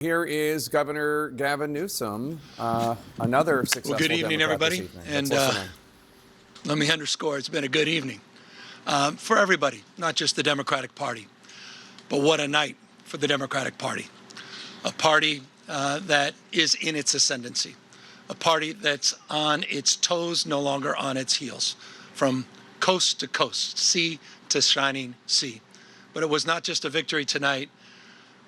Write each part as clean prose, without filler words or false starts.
Here is Governor Gavin Newsom, another successful Well, good evening, Democrat everybody. this evening. And Let's listen in. let me underscore, it's been a good evening for everybody, not just the Democratic Party. But what a night for the Democratic Party. A party that is in its ascendancy. A party that's on its toes, no longer on its heels. From coast to coast, sea to shining sea. But it was not just a victory tonight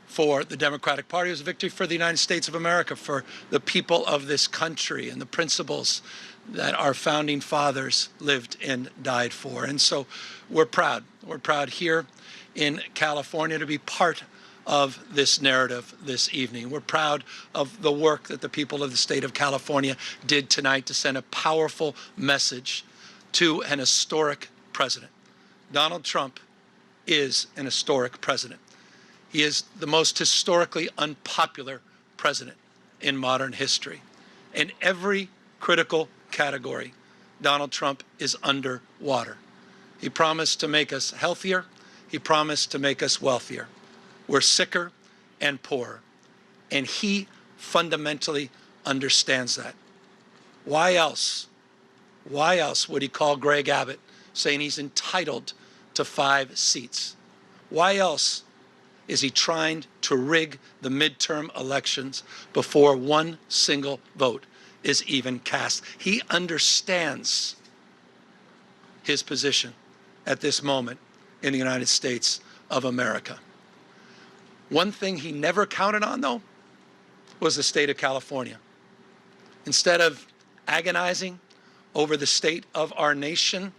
for the Democratic Party. It was a victory for the United States of America, for the people of this country and the principles that our founding fathers lived and died for. And so we're proud. We're proud here in California to be part of this narrative this evening. We're proud of the work that the people of the state of California did tonight to send a powerful message to an historic president. Donald Trump is an historic president. He is the most historically unpopular president in modern history. In every critical category, Donald Trump is underwater. He promised to make us healthier. He promised to make us wealthier. We're sicker and poorer. And he fundamentally understands that. Why else? Why else would he call Greg Abbott saying he's entitled to 5 seats? Why else is he trying to rig the midterm elections before one single vote is even cast? He understands his position at this moment in the United States of America. One thing he never counted on, though, was the state of California. Instead of agonizing over the state of our nation,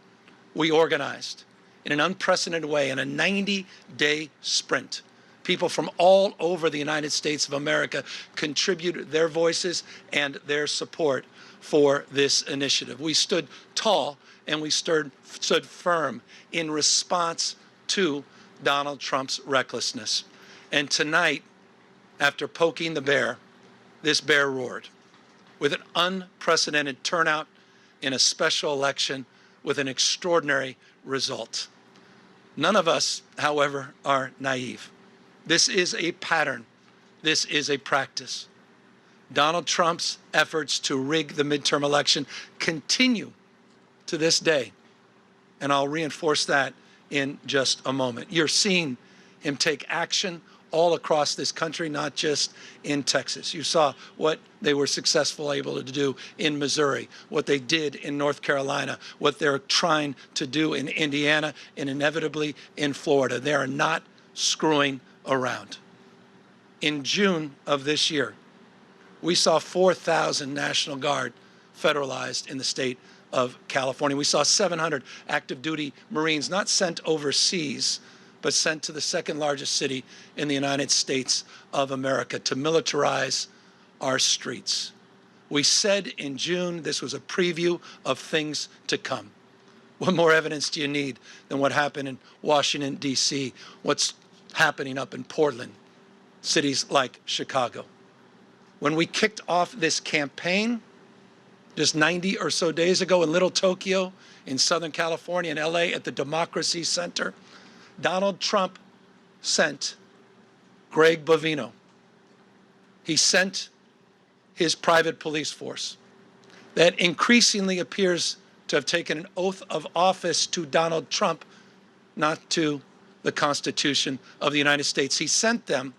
we organized in an unprecedented way in a 90-day sprint. People from all over the United States of America contributed their voices and their support for this initiative. We stood tall and we stood firm in response to Donald Trump's recklessness. And tonight, after poking the bear, this bear roared with an unprecedented turnout in a special election with an extraordinary result. None of us, however, are naive. This is a pattern. This is a practice. Donald Trump's efforts to rig the midterm election continue to this day. And I'll reinforce that in just a moment. You're seeing him take action all across this country, not just in Texas. You saw what they were successfully able to do in Missouri, what they did in North Carolina, what they're trying to do in Indiana, and inevitably in Florida. They are not screwing around. In June of this year, we saw 4,000 National Guard federalized in the state of California. We saw 700 active duty Marines not sent overseas, but sent to the second largest city in the United States of America to militarize our streets. We said in June this was a preview of things to come. What more evidence do you need than what happened in Washington, D.C., what's happening up in Portland, cities like Chicago? When we kicked off this campaign just 90 or so days ago in Little Tokyo, in Southern California, in LA, at the Democracy Center, Donald Trump sent Greg Bovino. He sent his private police force that increasingly appears to have taken an oath of office to Donald Trump, not to the Constitution of the United States. He sent them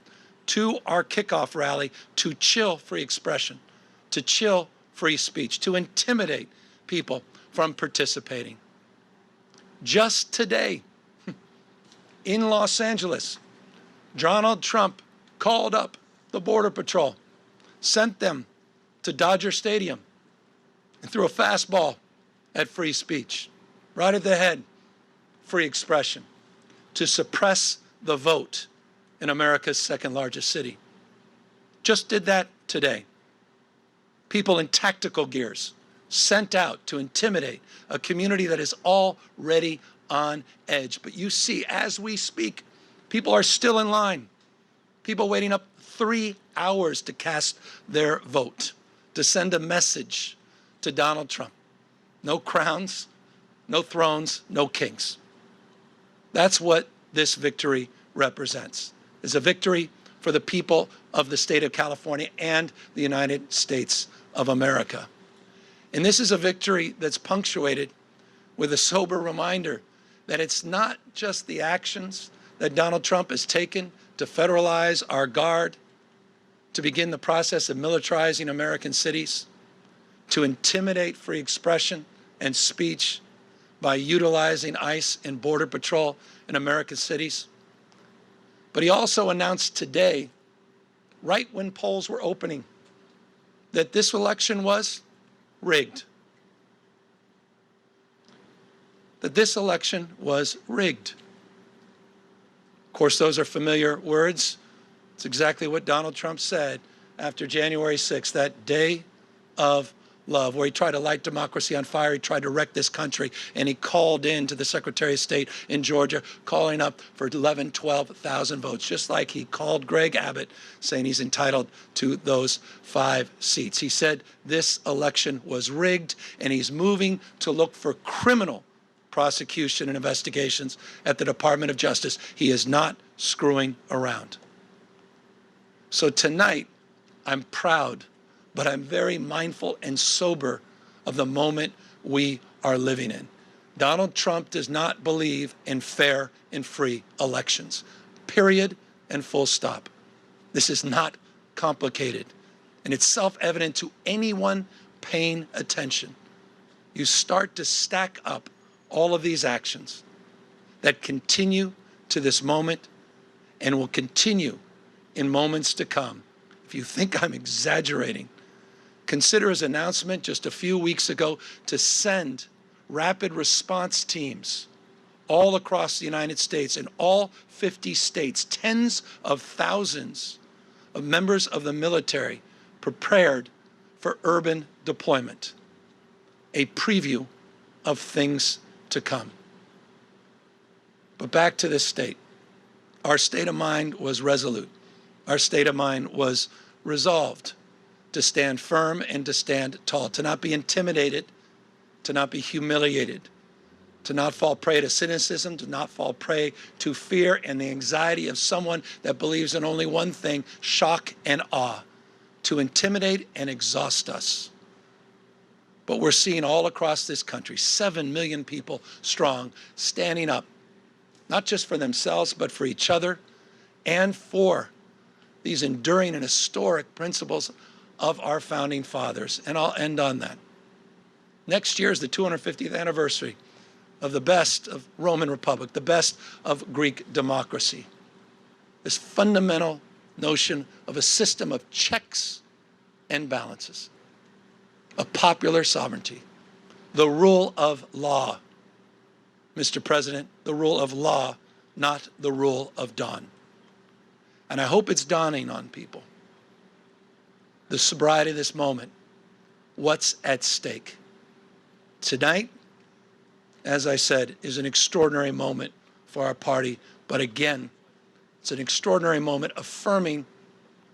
to our kickoff rally to chill free expression, to chill free speech, to intimidate people from participating. Just today, in Los Angeles, Donald Trump called up the Border Patrol, sent them to Dodger Stadium, and threw a fastball at free speech, right at the head, free expression, to suppress the vote in America's second largest city. Just did that today. People in tactical gears sent out to intimidate a community that is already on edge. But you see, as we speak, people are still in line. People waiting up 3 hours to cast their vote, to send a message to Donald Trump. No crowns, no thrones, no kings. That's what this victory represents. It's a victory for the people of the state of California and the United States of America. And this is a victory that's punctuated with a sober reminder that it's not just the actions that Donald Trump has taken to federalize our guard, to begin the process of militarizing American cities, to intimidate free expression and speech by utilizing ICE and Border Patrol in American cities. But he also announced today, right when polls were opening, that this election was rigged. That this election was rigged. Of course, those are familiar words. It's exactly what Donald Trump said after January 6th, that day of love, where he tried to light democracy on fire. He tried to wreck this country, and he called in to the Secretary of State in Georgia, calling up for 11, 12,000 votes, just like he called Greg Abbott, saying he's entitled to those 5 seats. He said this election was rigged, and he's moving to look for criminal prosecution and investigations at the Department of Justice. He is not screwing around. So tonight, I'm proud, but I'm very mindful and sober of the moment we are living in. Donald Trump does not believe in fair and free elections, period and full stop. This is not complicated, and it's self-evident to anyone paying attention. You start to stack up all of these actions that continue to this moment and will continue in moments to come. If you think I'm exaggerating, consider his announcement just a few weeks ago to send rapid response teams all across the United States, in all 50 states, tens of thousands of members of the military prepared for urban deployment. A preview of things to come. But back to this state. Our state of mind was resolute. Our state of mind was resolved to stand firm and to stand tall, to not be intimidated, to not be humiliated, to not fall prey to cynicism, to not fall prey to fear and the anxiety of someone that believes in only one thing, shock and awe, to intimidate and exhaust us. But we're seeing all across this country, 7 million people strong, standing up, not just for themselves, but for each other and for these enduring and historic principles of our founding fathers. And I'll end on that. Next year is the 250th anniversary of the best of Roman Republic, the best of Greek democracy. This fundamental notion of a system of checks and balances, of popular sovereignty, the rule of law. Mr. President, the rule of law, not the rule of dawn. And I hope it's dawning on people. The sobriety of this moment, what's at stake. Tonight, as I said, is an extraordinary moment for our party, but again, it's an extraordinary moment affirming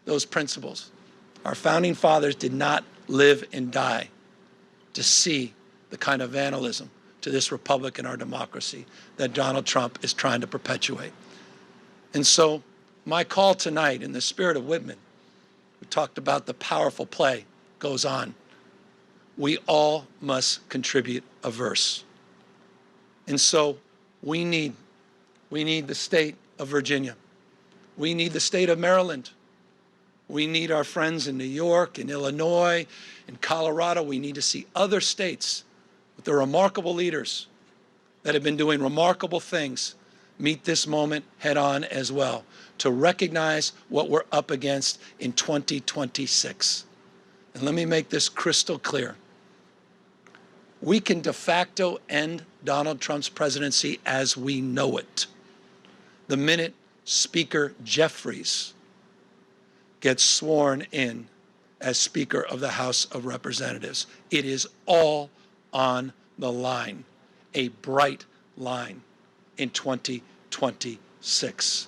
those principles. Our founding fathers did not live and die to see the kind of vandalism to this republic and our democracy that Donald Trump is trying to perpetuate. And so my call tonight, in the spirit of Whitman, we talked about the powerful play goes on. We all must contribute a verse. And so we need the state of Virginia. We need the state of Maryland. We need our friends in New York, in Illinois, in Colorado. We need to see other states with their remarkable leaders that have been doing remarkable things meet this moment head on as well, to recognize what we're up against in 2026. And let me make this crystal clear. We can de facto end Donald Trump's presidency as we know it the minute Speaker Jeffries gets sworn in as Speaker of the House of Representatives. It is all on the line, a bright line in 2026.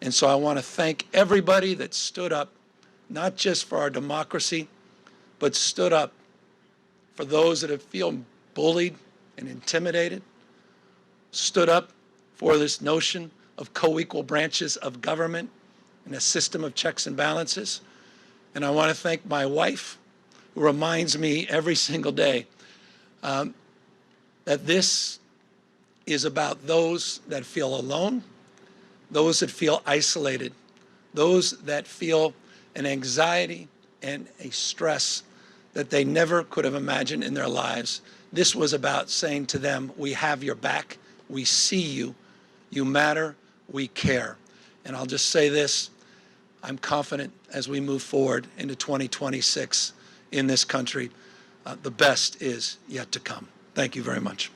And so I want to thank everybody that stood up, not just for our democracy, but stood up for those that have feel bullied and intimidated, stood up for this notion of co-equal branches of government, and a system of checks and balances. And I want to thank my wife, who reminds me every single day that this is about those that feel alone, those that feel isolated, those that feel an anxiety and a stress that they never could have imagined in their lives. This was about saying to them, we have your back, we see you, you matter, we care. And I'll just say this, I'm confident as we move forward into 2026 in this country, the best is yet to come. Thank you very much.